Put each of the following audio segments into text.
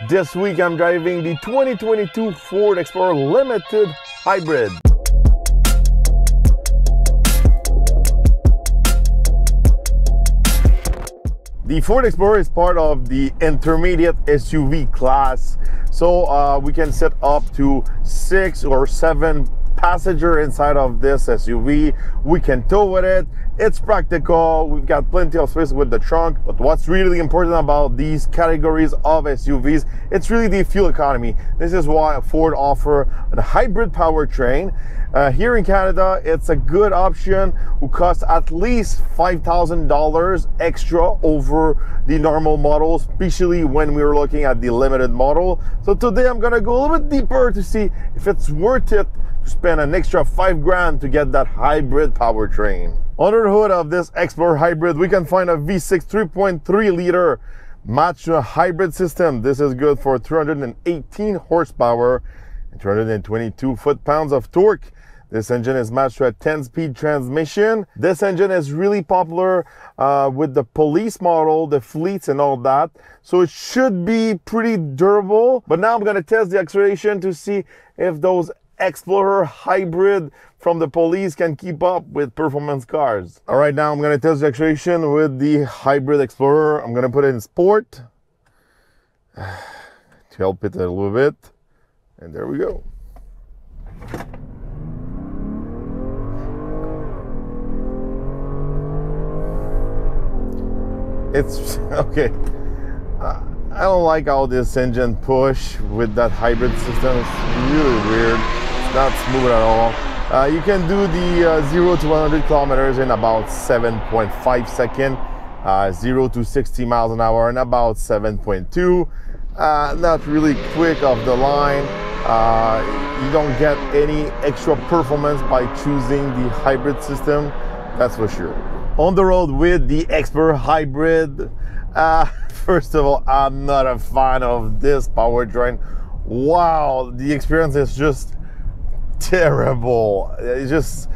This week I'm driving the 2022 Ford Explorer Limited Hybrid. The Ford Explorer is part of the intermediate SUV class, so we can set up to 6 or 7 passenger inside of this SUV. We can tow with it. It's practical. We've got plenty of space with the trunk. But what's really important about these categories of SUVs, it's really the fuel economy. This is why Ford offer a hybrid powertrain. Here in Canada, it's a good option who costs at least $5,000 extra over the normal model, especially when we were looking at the limited model. So today I'm gonna go a little bit deeper to see if it's worth it to spend an extra $5 grand to get that hybrid powertrain. Under the hood of this Explorer Hybrid, we can find a V6 3.3 liter matched to a hybrid system. This is good for 318 horsepower and 222 foot-pounds of torque. This engine is matched to a 10-speed transmission. This engine is really popular with the police model, the fleets and all that. So it should be pretty durable. But now I'm gonna test the acceleration to see if those Explorer Hybrid from the police can keep up with performance cars. All right, now I'm gonna test the acceleration with the Hybrid Explorer. I'm gonna put it in sport to help it a little bit. And there we go. It's okay. I don't like how this engine push with that hybrid system. It's really weird. It's not smooth at all. You can do the 0 to 100 kilometers in about 7.5 seconds. 0 to 60 miles an hour in about 7.2. Not really quick off the line. You don't get any extra performance by choosing the hybrid system. That's for sure. On the road with the Explorer Hybrid, first of all, I'm not a fan of this powertrain. Wow, the experience is just terrible. It's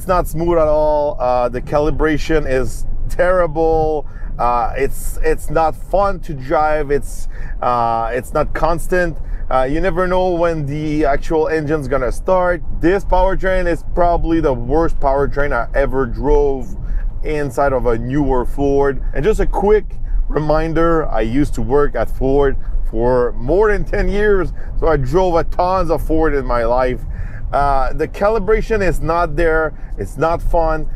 not smooth at all. The calibration is terrible. It's not fun to drive. It's not constant. You never know when the actual engine's gonna start. This powertrain is probably the worst powertrain I ever drove inside of a newer Ford. And just a quick reminder, I used to work at Ford for more than 10 years, so I drove a tons of Ford in my life. The calibration is not there. It's not fun.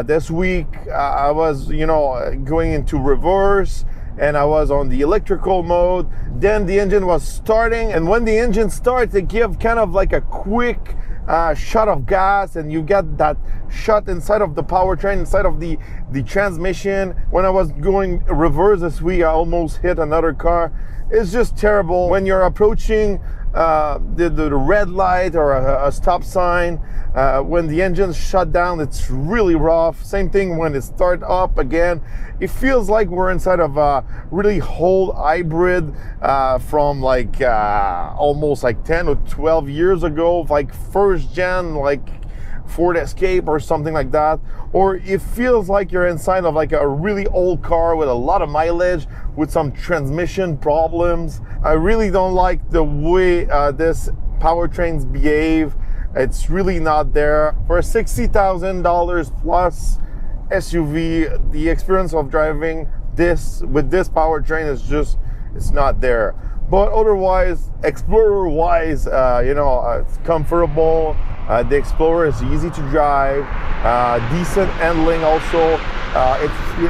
This week I was going into reverse and I was on the electrical mode. Then the engine was starting, and when the engine starts, it gives kind of like a quick shot of gas, and you get that shot inside of the powertrain, inside of the transmission. When I was going reverse this week, I almost hit another car. It's just terrible. When you're approaching the red light or a stop sign, when the engine's shut down, it's really rough. Same thing when it starts up again. It feels like we're inside of a really old hybrid from like almost like 10 or 12 years ago, like first gen, like Ford Escape or something like that. Or it feels like you're inside of like a really old car with a lot of mileage, with some transmission problems. I really don't like the way this powertrains behave. It's really not there. For a $60,000 plus SUV, the experience of driving this with this powertrain is just, it's not there. But otherwise, Explorer wise, it's comfortable. The Explorer is easy to drive, decent handling also.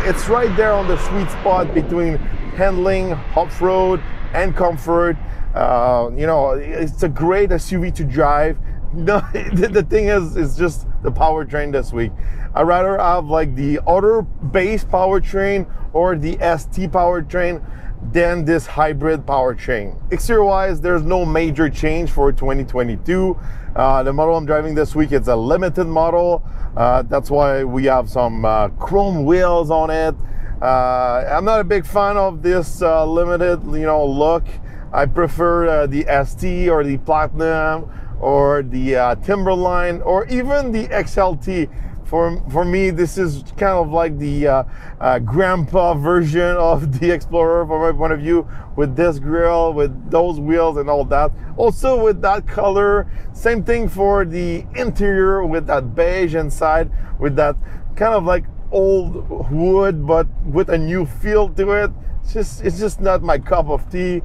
It's right there on the sweet spot between handling, off-road, and comfort. It's a great SUV to drive. No, the thing is, it's just the powertrain this week. I'd rather have like the other base powertrain or the ST powertrain than this hybrid powertrain. Exterior wise, there's no major change for 2022. The model I'm driving this week is a limited model. That's why we have some chrome wheels on it. I'm not a big fan of this limited look. I prefer the ST or the Platinum or the Timberline or even the XLT For me, this is kind of like the grandpa version of the Explorer from my point of view, with this grille, with those wheels and all that. Also with that color. Same thing for the interior, with that beige inside, with that kind of like old wood, but with a new feel to it. It's just not my cup of tea.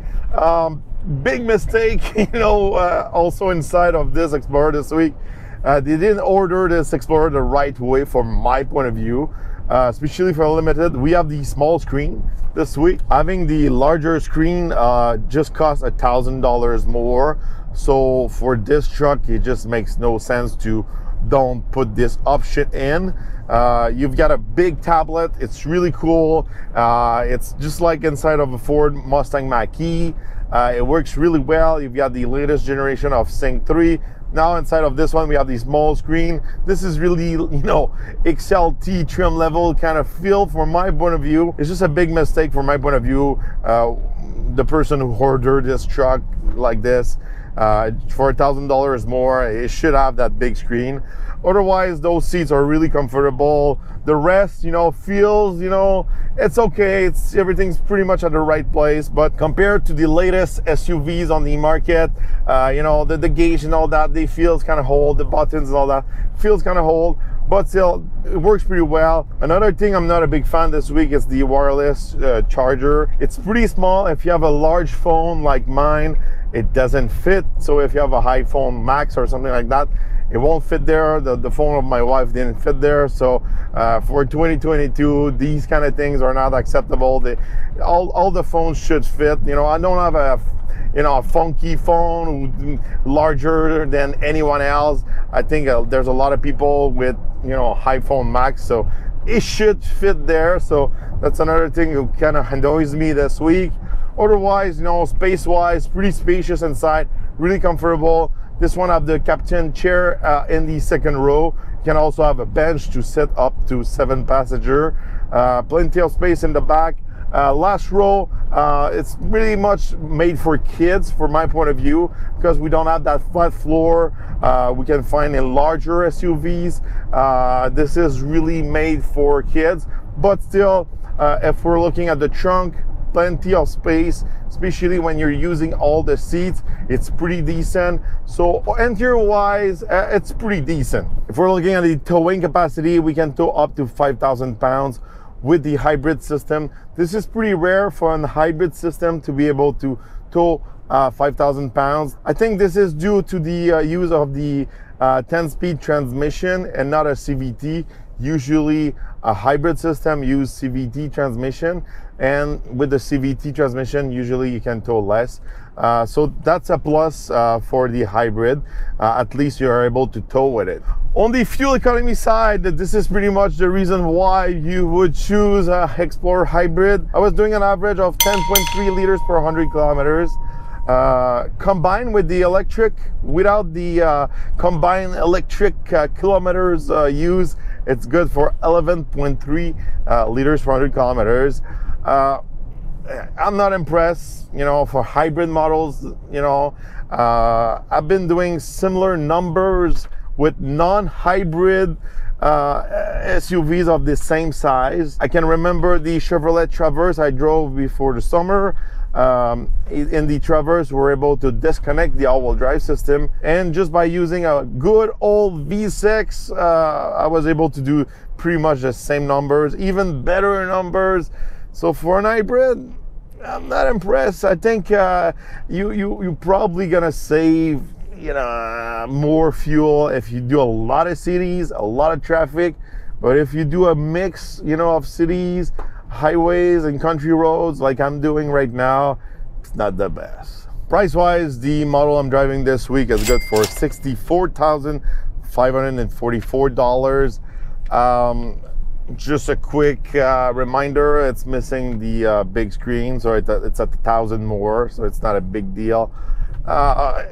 Big mistake, also inside of this Explorer this week. They didn't order this Explorer the right way from my point of view, especially for limited. We have the small screen this week. Having the larger screen just costs $1,000 more. So for this truck, it just makes no sense to don't put this option in. You've got a big tablet. It's really cool. It's just like inside of a Ford Mustang Mach-E. It works really well. You've got the latest generation of Sync 3. Now inside of this one, we have the small screen. This is really, XLT trim level kind of feel from my point of view. It's just a big mistake from my point of view. The person who ordered this truck like this, for $1,000 more, it should have that big screen. Otherwise, those seats are really comfortable. The rest, feels, it's okay. Everything's pretty much at the right place. But compared to the latest SUVs on the market, the gauge and all that, they feels kind of old. The buttons and all that feels kind of old. But still, it works pretty well. Another thing I'm not a big fan this week is the wireless charger. It's pretty small. If you have a large phone like mine, it doesn't fit. So if you have a iPhone Max or something like that, it won't fit there. The phone of my wife didn't fit there. So for 2022, these kind of things are not acceptable. All the phones should fit. I don't have a funky phone larger than anyone else. I think there's a lot of people with iPhone Max, so it should fit there. So that's another thing that kind of annoys me this week. Otherwise, space wise, pretty spacious inside, really comfortable. This one have the captain chair in the second row. You can also have a bench to sit up to 7 passenger. Plenty of space in the back. Last row, it's pretty much made for kids from my point of view, because we don't have that flat floor. We can find in larger SUVs. This is really made for kids, but still, if we're looking at the trunk, plenty of space, especially when you're using all the seats. It's pretty decent. So interior wise, it's pretty decent. If we're looking at the towing capacity, we can tow up to 5,000 pounds with the hybrid system. This is pretty rare for a hybrid system to be able to tow 5,000 pounds. I think this is due to the use of the 10-speed transmission and not a CVT. Usually a hybrid system use CVT transmission, and with the CVT transmission, usually you can tow less. So that's a plus for the hybrid. At least you're able to tow with it. On the fuel economy side, this is pretty much the reason why you would choose a Explorer hybrid. I was doing an average of 10.3 liters per 100 kilometers. Combined with the electric, without the combined electric kilometers used, it's good for 11.3 liters per 100 kilometers. I'm not impressed, for hybrid models. I've been doing similar numbers with non-hybrid SUVs of the same size. I can remember the Chevrolet Traverse I drove before the summer. In the Traverse, we're able to disconnect the all-wheel drive system, and just by using a good old V6, I was able to do pretty much the same numbers, even better numbers. So for an hybrid, I'm not impressed. I think you're probably gonna save more fuel if you do a lot of cities, a lot of traffic. But if you do a mix, of cities, highways and country roads like I'm doing right now, it's not the best. Price wise, the model I'm driving this week is good for $64,544. Just a quick reminder, it's missing the big screen, so it's at 1,000 more, so it's not a big deal.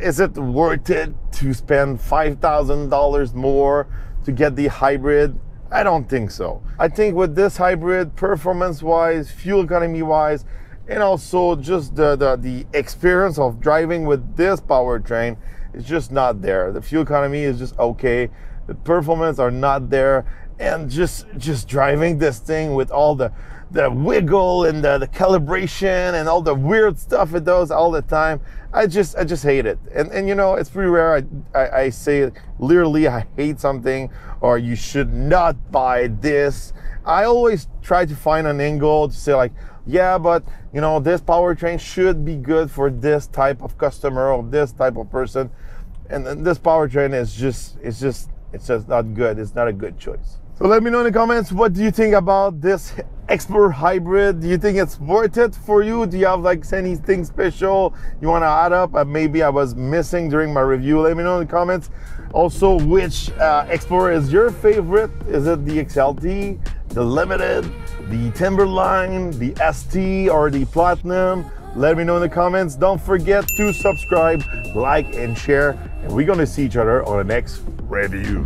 Is it worth it to spend $5,000 more to get the hybrid? I don't think so. I think with this hybrid, performance-wise, fuel economy-wise, and also just the experience of driving with this powertrain is just not there. The fuel economy is just okay. The performance are not there. and just driving this thing with all the wiggle and the calibration and all the weird stuff it does all the time. I just hate it. And you know, it's pretty rare I say literally I hate something or you should not buy this. I always try to find an angle to say like, yeah, but you know, this powertrain should be good for this type of customer or this type of person. And then this powertrain is just not good. It's not a good choice. So let me know in the comments, what do you think about this Explorer Hybrid? Do you think it's worth it for you? Do you have like anything special you want to add up? Maybe I was missing during my review. Let me know in the comments. Also, which Explorer is your favorite? Is it the XLT, the Limited, the Timberline, the ST, or the Platinum? Let me know in the comments. Don't forget to subscribe, like, and share. And we're going to see each other on the next review.